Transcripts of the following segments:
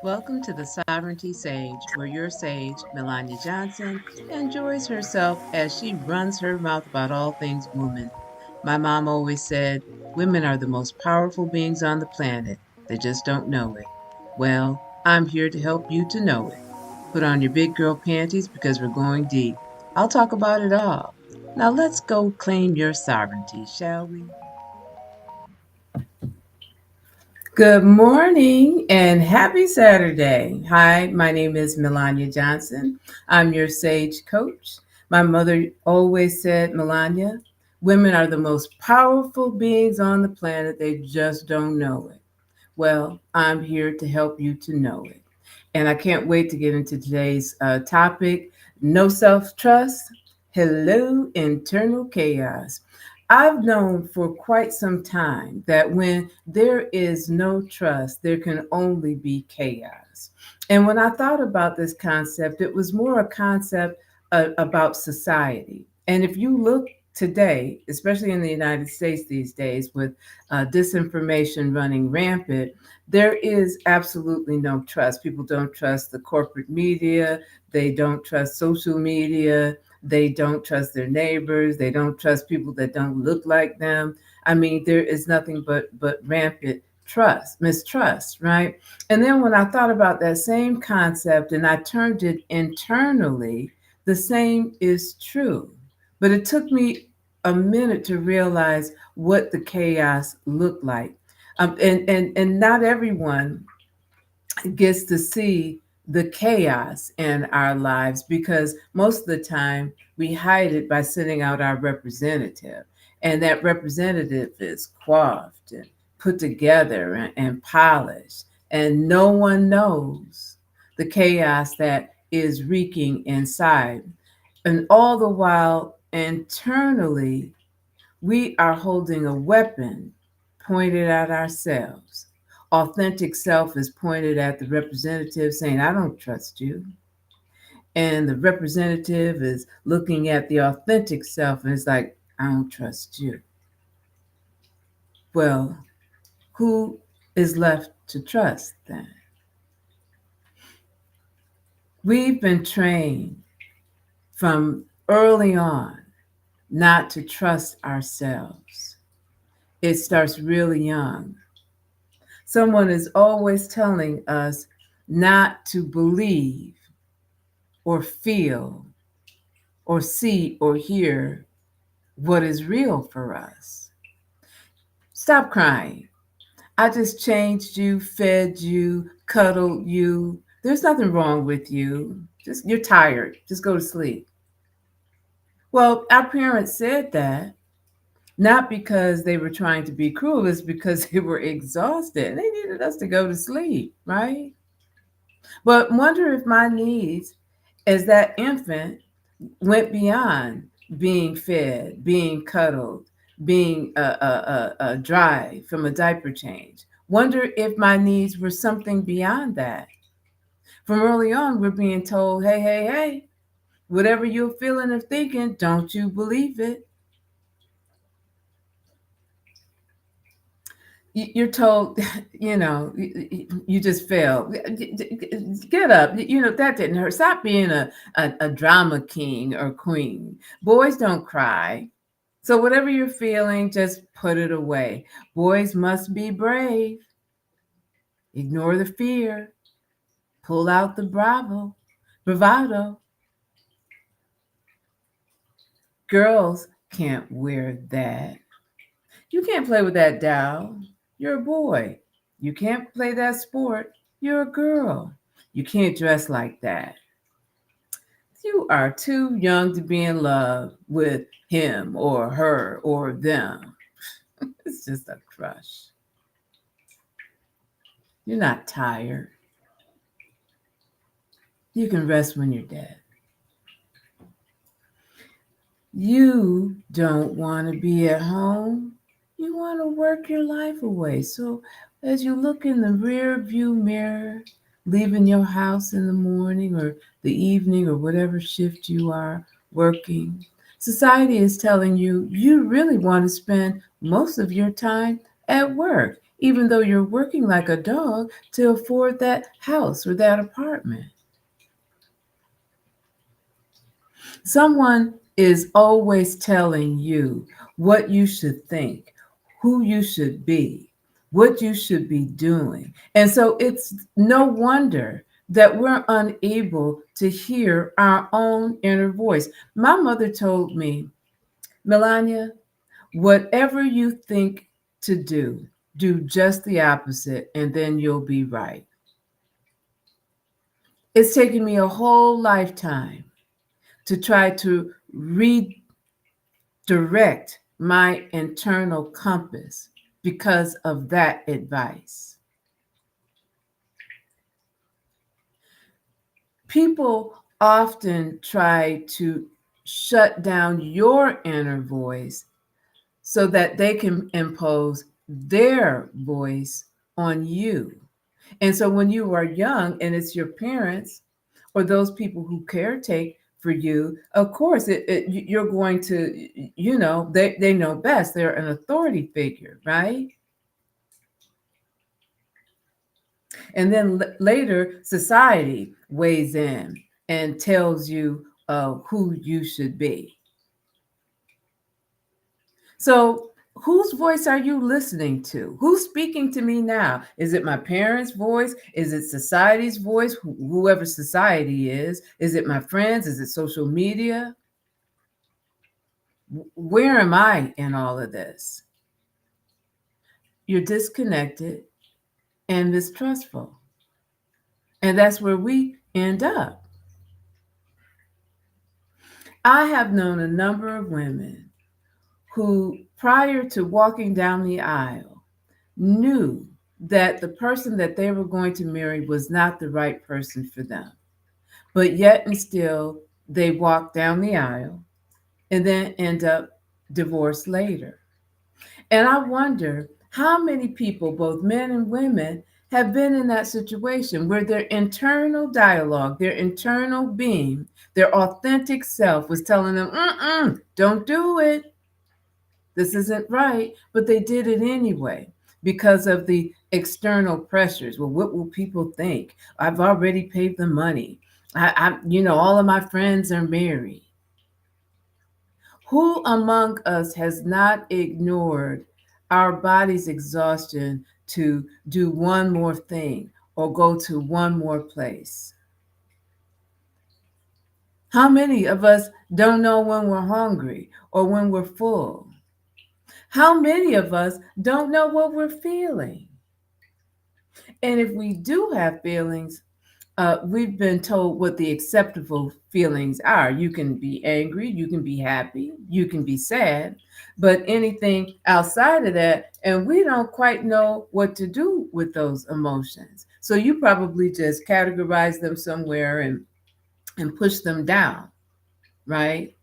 Welcome to the Sovereignty Sage, where your sage, Melania Johnson, enjoys herself as she runs her mouth about all things woman. My mom always said, women are the most powerful beings on the planet. They just don't know it. Well, I'm here to help you to know it. Put on your big girl panties because we're going deep. I'll talk about it all. Now let's go claim your sovereignty, shall we? Good morning and happy Saturday. Hi, my name is Melania Johnson. I'm your sage coach. My mother always said, Melania, women are the most powerful beings on the planet. They just don't know it. Well, I'm here to help you to know it. And I can't wait to get into today's topic, no self-trust. Hello, internal chaos. I've known for quite some time that when there is no trust, there can only be chaos. And when I thought about this concept, it was more a concept about society. And if you look today, especially in the United States these days, with disinformation running rampant, there is absolutely no trust. People don't trust the corporate media, they don't trust social media, they don't trust their neighbors, they don't trust people that don't look like them. I mean, there is nothing but rampant mistrust, right? And then when I thought about that same concept and I turned it internally, the same is true. But it took me a minute to realize what the chaos looked like. And not everyone gets to see the chaos in our lives because most of the time we hide it by sending out our representative. And that representative is coiffed and put together and polished. And no one knows the chaos that is wreaking inside. And all the while, internally, we are holding a weapon pointed at ourselves. Authentic self is pointed at the representative saying, I don't trust you. And the representative is looking at the authentic self and it's like, I don't trust you. Well, who is left to trust then? We've been trained from early on not to trust ourselves. It starts really young. Someone is always telling us not to believe or feel or see or hear what is real for us. Stop crying. I just changed you, fed you, cuddled you. There's nothing wrong with you. Just you're tired. Just go to sleep. Well, our parents said that not because they were trying to be cruel, it's because they were exhausted. They needed us to go to sleep, right? But wonder if my needs as that infant went beyond being fed, being cuddled, being dry from a diaper change. Wonder if my needs were something beyond that. From early on, we're being told, hey, hey, hey, whatever you're feeling or thinking, don't you believe it. You're told, you just failed. Get up. That didn't hurt. Stop being a drama king or queen. Boys don't cry. So whatever you're feeling, just put it away. Boys must be brave. Ignore the fear. Pull out the bravado. Girls can't wear that. You can't play with that doll. You're a boy. You can't play that sport. You're a girl. You can't dress like that. You are too young to be in love with him or her or them. It's just a crush. You're not tired. You can rest when you're dead. You don't want to be at home. You want to work your life away. So as you look in the rear view mirror, leaving your house in the morning or the evening or whatever shift you are working, society is telling you you really want to spend most of your time at work. even though you're working like a dog to afford that house or that apartment. Someone is always telling you what you should think, who you should be, what you should be doing. And so it's no wonder that we're unable to hear our own inner voice. My mother told me, Melania, whatever you think to do just the opposite, and then you'll be right. It's taken me a whole lifetime to try to redirect my internal compass because of that advice. People often try to shut down your inner voice so that they can impose their voice on you. And so when you are young and it's your parents or those people who caretake for you, of course, you're going to, they know best. They're an authority figure, right? And then later, society weighs in and tells you who you should be. So, whose voice are you listening to? Who's speaking to me now? Is it my parents' voice? Is it society's voice? Whoever society is? Is it my friends? Is it social media? Where am I in all of this? You're disconnected and mistrustful. And that's where we end up. I have known a number of women who, prior to walking down the aisle, knew that the person that they were going to marry was not the right person for them. But yet and still, they walk down the aisle and then end up divorced later. And I wonder how many people, both men and women, have been in that situation where their internal dialogue, their internal being, their authentic self was telling them, don't do it. This isn't right. But they did it anyway because of the external pressures. Well, what will people think? I've already paid the money. All of my friends are married. Who among us has not ignored our body's exhaustion to do one more thing or go to one more place? How many of us don't know when we're hungry or when we're full? How many of us don't know what we're feeling? And if we do have feelings, we've been told what the acceptable feelings are. You can be angry, you can be happy, you can be sad, but anything outside of that, and we don't quite know what to do with those emotions. So you probably just categorize them somewhere and push them down, right?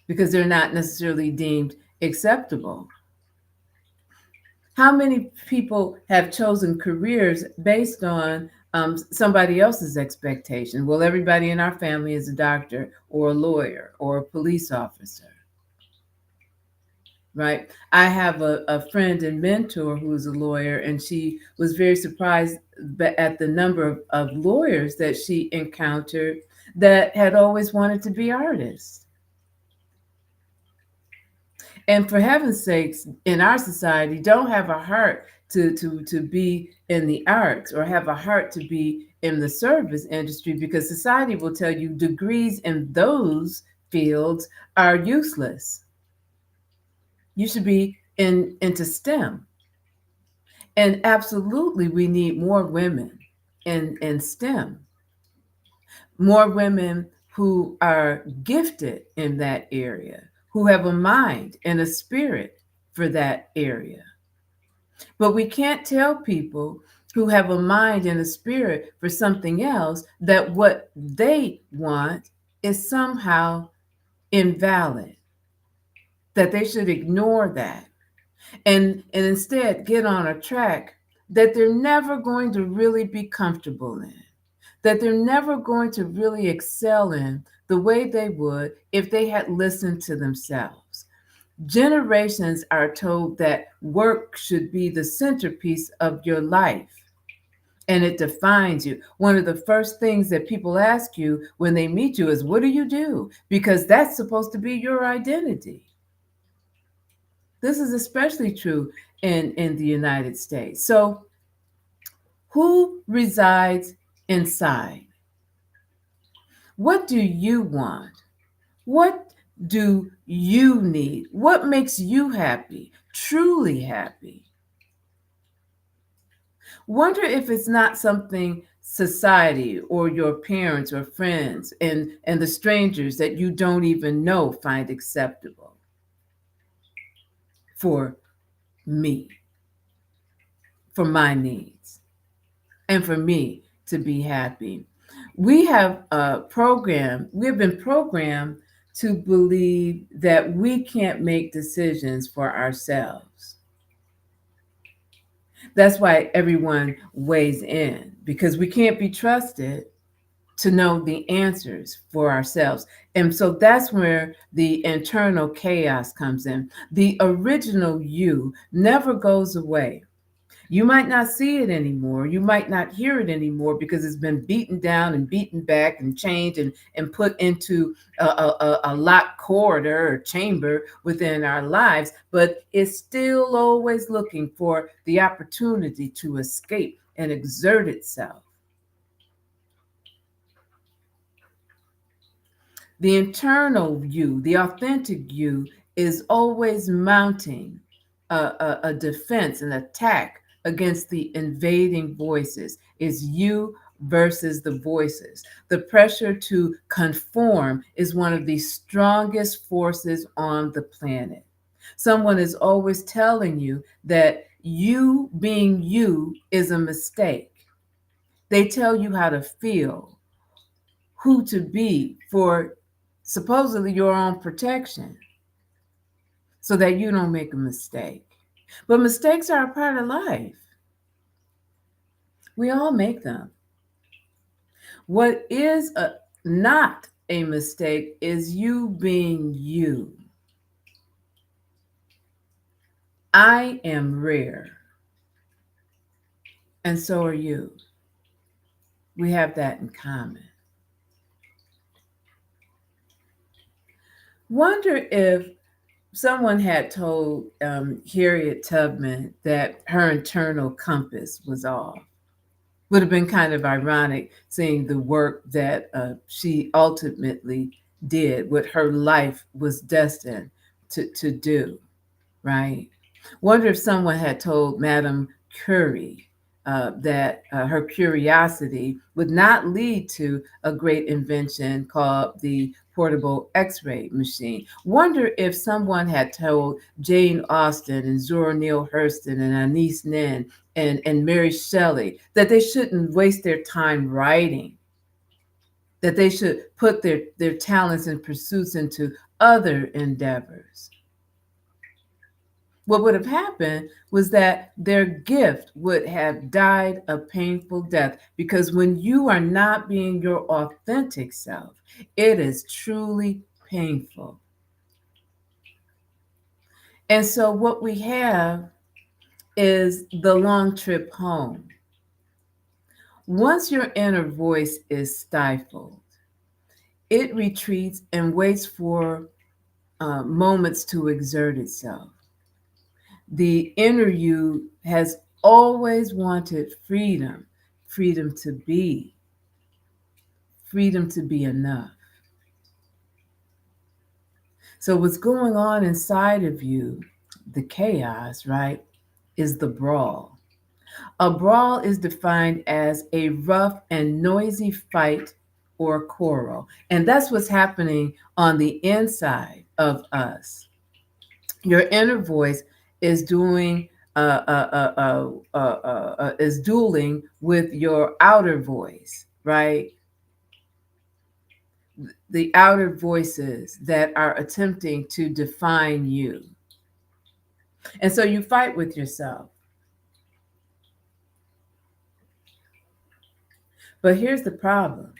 Because they're not necessarily deemed acceptable. How many people have chosen careers based on somebody else's expectation? Well, everybody in our family is a doctor or a lawyer or a police officer, right? I have a friend and mentor who's a lawyer, and she was very surprised at the number of lawyers that she encountered that had always wanted to be artists. And for heaven's sakes, in our society, don't have a heart to be in the arts or have a heart to be in the service industry, because society will tell you degrees in those fields are useless. You should be into STEM. And absolutely, we need more women in STEM, more women who are gifted in that area, who have a mind and a spirit for that area. But we can't tell people who have a mind and a spirit for something else that what they want is somehow invalid, that they should ignore that and instead get on a track that they're never going to really be comfortable in, that they're never going to really excel in the way they would if they had listened to themselves. Generations are told that work should be the centerpiece of your life and it defines you. One of the first things that people ask you when they meet you is, what do you do? Because that's supposed to be your identity. This is especially true in the United States. So, who resides inside? What do you want? What do you need? What makes you happy, truly happy? Wonder if it's not something society or your parents or friends and the strangers that you don't even know find acceptable for me, for my needs, and for me to be happy. We've been programmed to believe that we can't make decisions for ourselves. That's why everyone weighs in, because we can't be trusted to know the answers for ourselves. And so that's where the internal chaos comes in. The original you never goes away. You might not see it anymore. You might not hear it anymore because it's been beaten down and beaten back and changed and put into a locked corridor or chamber within our lives. But it's still always looking for the opportunity to escape and exert itself. The internal you, the authentic you, is always mounting a defense, an attack against the invading voices. Is you versus the voices. The pressure to conform is one of the strongest forces on the planet. Someone is always telling you that you being you is a mistake. They tell you how to feel, who to be for supposedly your own protection so that you don't make a mistake. But mistakes are a part of life. We all make them. What is not a mistake is you being you. I am rare, and so are you. We have that in common. Wonder if someone had told Harriet Tubman that her internal compass was off. Would have been kind of ironic seeing the work that she ultimately did, what her life was destined to do, right? Wonder if someone had told Madame Curie that her curiosity would not lead to a great invention called the portable X-ray machine. Wonder if someone had told Jane Austen and Zora Neale Hurston and Anais Nin and Mary Shelley that they shouldn't waste their time writing, that they should put their talents and pursuits into other endeavors. What would have happened was that their gift would have died a painful death, because when you are not being your authentic self, it is truly painful. And so what we have is the long trip home. Once your inner voice is stifled, it retreats and waits for moments to exert itself. The inner you has always wanted freedom, freedom to be enough. So, what's going on inside of you, the chaos, right, is the brawl. A brawl is defined as a rough and noisy fight or quarrel. And that's what's happening on the inside of us. Your inner voice is doing is dueling with your outer voice, right? The outer voices that are attempting to define you. And so you fight with yourself. But here's the problem.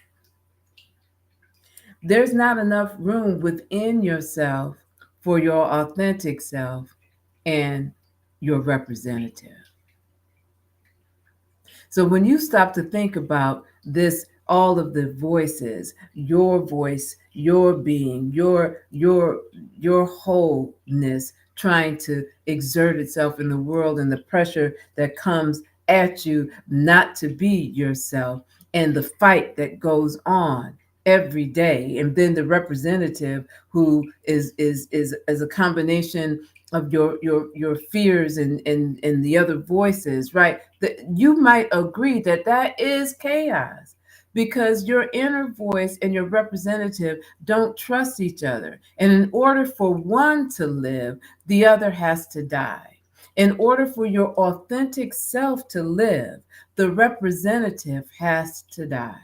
There's not enough room within yourself for your authentic self and your representative. So when you stop to think about this, all of the voices, your voice, your being, your wholeness trying to exert itself in the world and the pressure that comes at you not to be yourself and the fight that goes on every day, and then the representative who is a combination of your fears and the other voices, right? That you might agree that that is chaos because your inner voice and your representative don't trust each other. And in order for one to live, the other has to die. In order for your authentic self to live, the representative has to die.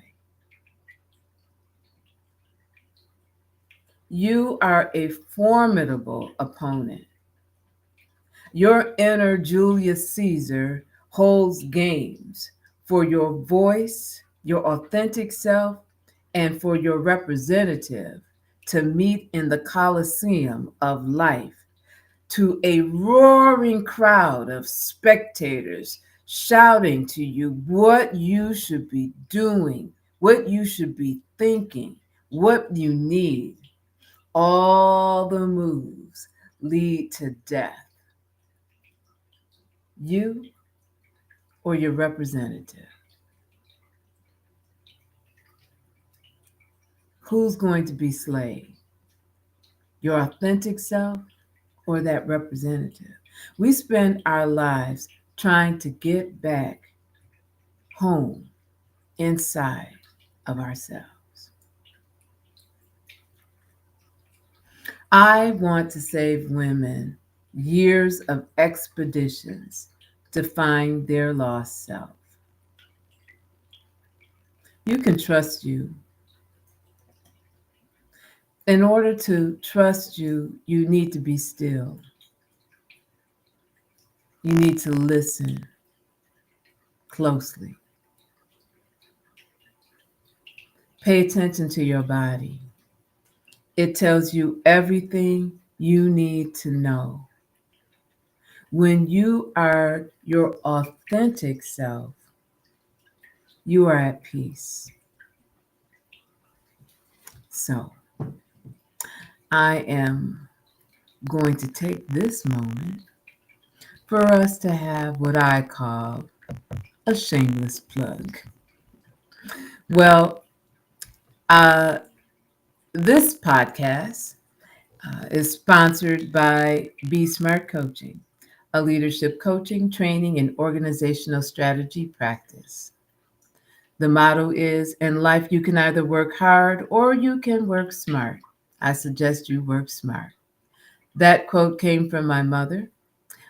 You are a formidable opponent. Your inner Julius Caesar holds games for your voice, your authentic self, and for your representative to meet in the Colosseum of life to a roaring crowd of spectators shouting to you what you should be doing, what you should be thinking, what you need. All the moves lead to death. You or your representative? Who's going to be slayed? Your authentic self or that representative? We spend our lives trying to get back home inside of ourselves. I want to save women years of expeditions to find their lost self. You can trust you. In order to trust you, you need to be still. You need to listen closely. Pay attention to your body. It tells you everything you need to know. When you are your authentic self, you are at peace. So, I am going to take this moment for us to have what I call a shameless plug. Well, uh, this podcast is sponsored by Be Smart Coaching, a leadership coaching, training, and organizational strategy practice. The motto is, in life, you can either work hard or you can work smart. I suggest you work smart. That quote came from my mother.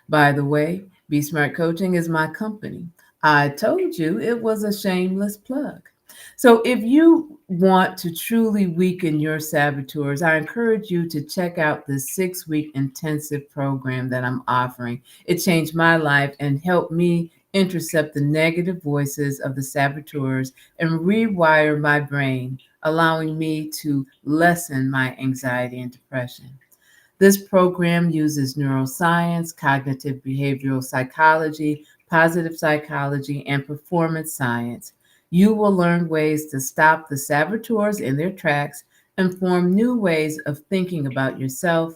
By the way, Be Smart Coaching is my company. I told you it was a shameless plug. So if you want to truly weaken your saboteurs, I encourage you to check out the 6-week intensive program that I'm offering. It changed my life and helped me intercept the negative voices of the saboteurs and rewire my brain, allowing me to lessen my anxiety and depression. This program uses neuroscience, cognitive behavioral psychology, positive psychology, and performance science. You will learn ways to stop the saboteurs in their tracks and form new ways of thinking about yourself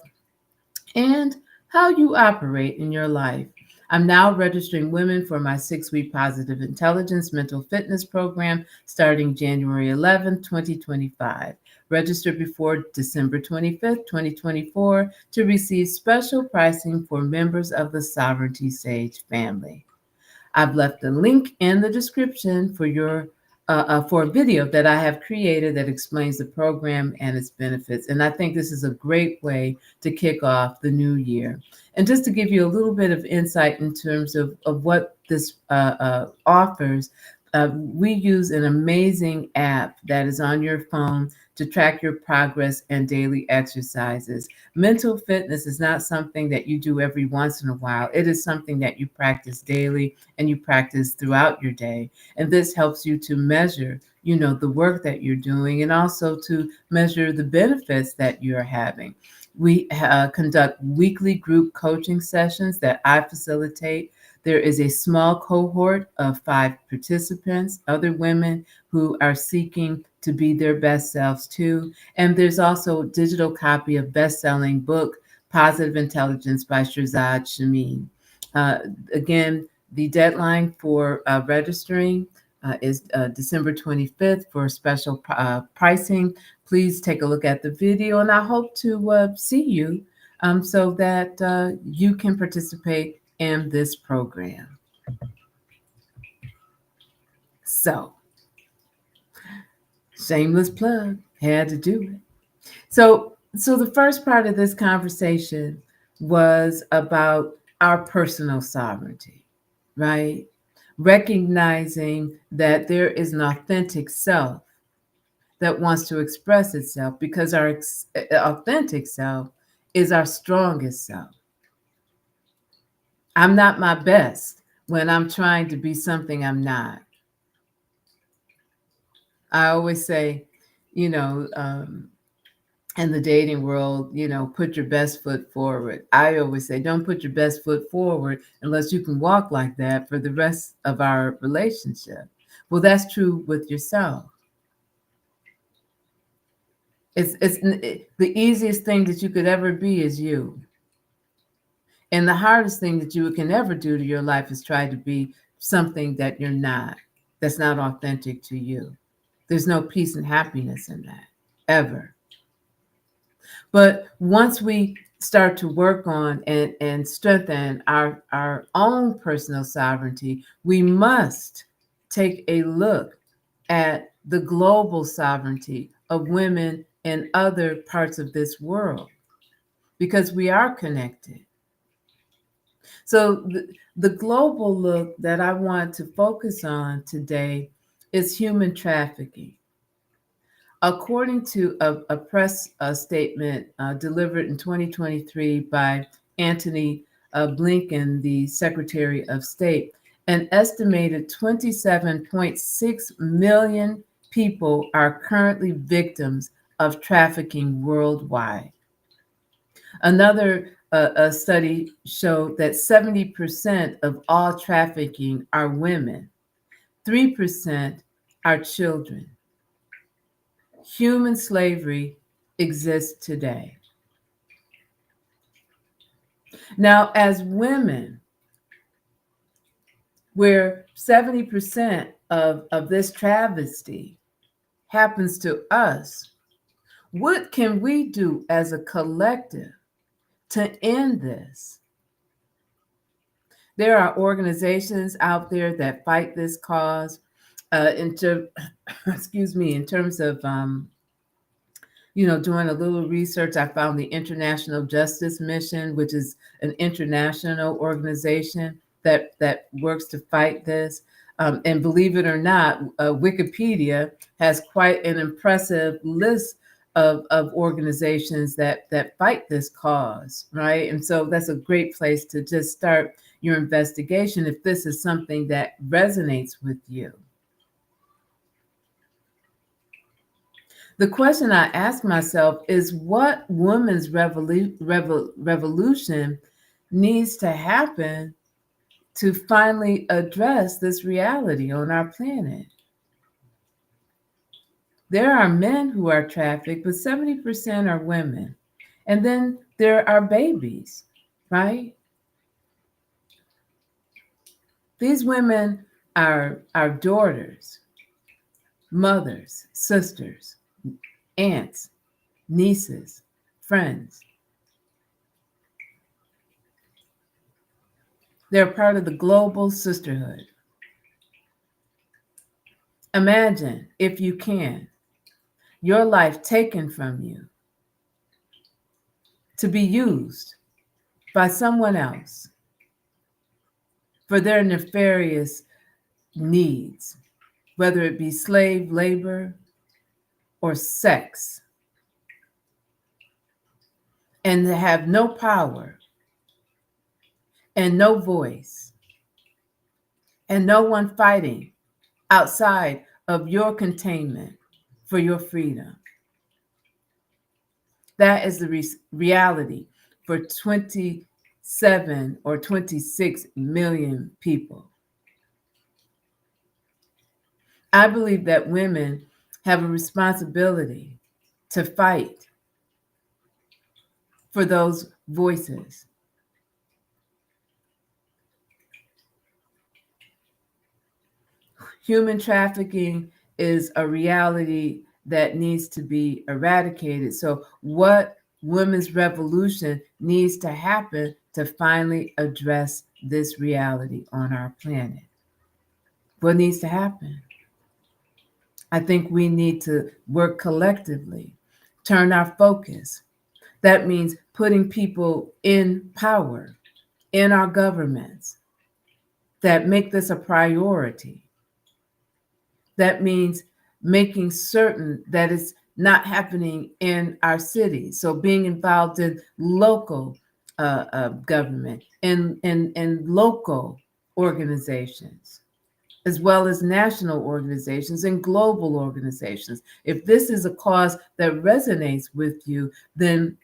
and how you operate in your life. I'm now registering women for my 6-week positive intelligence mental fitness program starting January 11th, 2025. Register before December 25th, 2024 to receive special pricing for members of the Sovereignty Sage family. I've left a link in the description for a video that I have created that explains the program and its benefits. And I think this is a great way to kick off the new year. And just to give you a little bit of insight in terms of what this offers, we use an amazing app that is on your phone to track your progress and daily exercises. Mental fitness is not something that you do every once in a while. It is something that you practice daily and you practice throughout your day. And this helps you to measure, the work that you're doing and also to measure the benefits that you're having. We conduct weekly group coaching sessions that I facilitate. There is a small cohort of 5 participants, other women who are seeking to be their best selves too. And there's also a digital copy of best-selling book, Positive Intelligence by Shirzad Shameen. Uh, Again, the deadline for registering is December 25th for special pricing. Please take a look at the video, and I hope to see you so that you can participate in this program. So, shameless plug, had to do it. So the first part of this conversation was about our personal sovereignty, right? Recognizing that there is an authentic self that wants to express itself because our authentic self is our strongest self. I'm not my best when I'm trying to be something I'm not. I always say, you know, in the dating world, put your best foot forward. I always say, don't put your best foot forward unless you can walk like that for the rest of our relationship. Well, that's true with yourself. The easiest thing that you could ever be is you. And the hardest thing that you can ever do to your life is try to be something that you're not, that's not authentic to you. There's no peace and happiness in that, ever. But once we start to work on and strengthen our own personal sovereignty, we must take a look at the global sovereignty of women in other parts of this world because we are connected. So the global look that I want to focus on today is human trafficking. According to a press statement delivered in 2023 by Antony Blinken, the Secretary of State, an estimated 27.6 million people are currently victims of trafficking worldwide. Another a study showed that 70% of all trafficking are women, 3% are children. Human slavery exists today. Now, as women, where 70% of this travesty happens to us, what can we do as a collective to end this? There are organizations out there that fight this cause. Excuse me, in terms of doing a little research, I found the International Justice Mission, which is an international organization that works to fight this. And believe it or not, Wikipedia has quite an impressive list of organizations that fight this cause, right? And so that's a great place to just start your investigation if this is something that resonates with you. The question I ask myself is what women's revolution needs to happen to finally address this reality on our planet? There are men who are trafficked, but 70% are women. And then there are babies, right? These women are our daughters, mothers, sisters, aunts, nieces, friends. They're part of the global sisterhood. Imagine, if you can, your life taken from you to be used by someone else for their nefarious needs, whether it be slave labor or sex, and to have no power and no voice and no one fighting outside of your containment for your freedom. That is the reality for 27 or 26 million people. I believe that women have a responsibility to fight for those voices. Human trafficking is a reality that needs to be eradicated. So, what women's revolution needs to happen to finally address this reality on our planet? What needs to happen? I think we need to work collectively, turn our focus. That means putting people in power in our governments that make this a priority. That means making certain that it's not happening in our cities. So being involved in local government and local organizations, as well as national organizations and global organizations. If this is a cause that resonates with you, then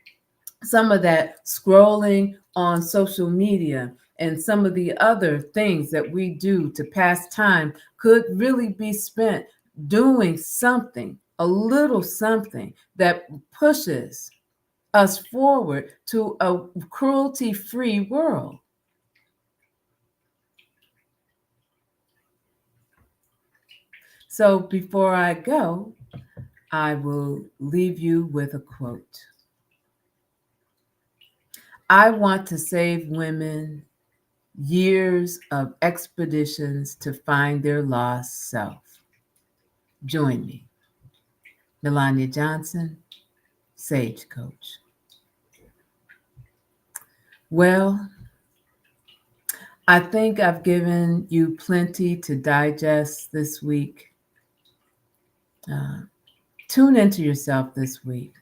some of that scrolling on social media and some of the other things that we do to pass time could really be spent doing something, a little something that pushes us forward to a cruelty-free world. So before I go, I will leave you with a quote. I want to save women years of expeditions to find their lost self. Join me, Melania Johnson, Sage Coach. Well, I think I've given you plenty to digest this week. Tune into yourself this week.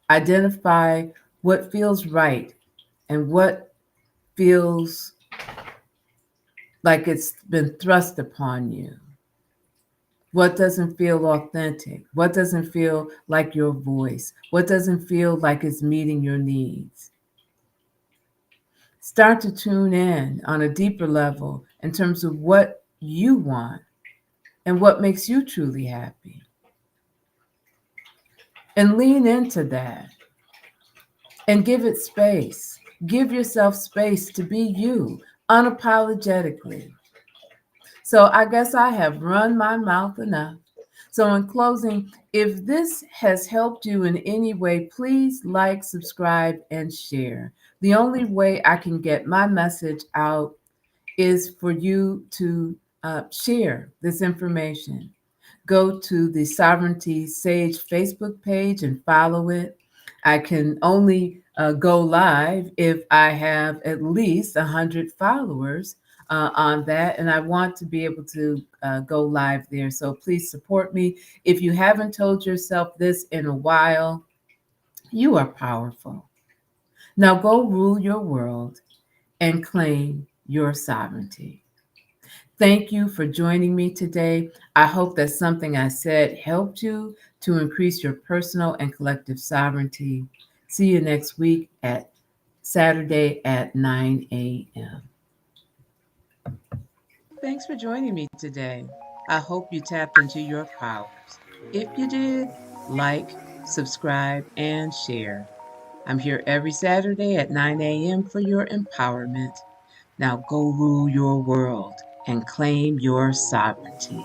Identify what feels right and what feels like it's been thrust upon you. What doesn't feel authentic? What doesn't feel like your voice? What doesn't feel like it's meeting your needs? Start to tune in on a deeper level in terms of what you want and what makes you truly happy. And lean into that and give it space. Give yourself space to be you unapologetically. So I guess I have run my mouth enough. So in closing, if this has helped you in any way, please like, subscribe, and share. The only way I can get my message out is for you to share this information. Go to the Sovereignty Sage Facebook page and follow it. I can only go live if I have at least 100 followers on that, and I want to be able to go live there. So please support me. If you haven't told yourself this in a while, you are powerful. Now go rule your world and claim your sovereignty. Thank you for joining me today. I hope that something I said helped you to increase your personal and collective sovereignty. See you next week at Saturday at 9 a.m. Thanks for joining me today. I hope you tapped into your powers. If you did, like, subscribe, and share. I'm here every Saturday at 9 a.m. for your empowerment. Now go rule your world and claim your sovereignty.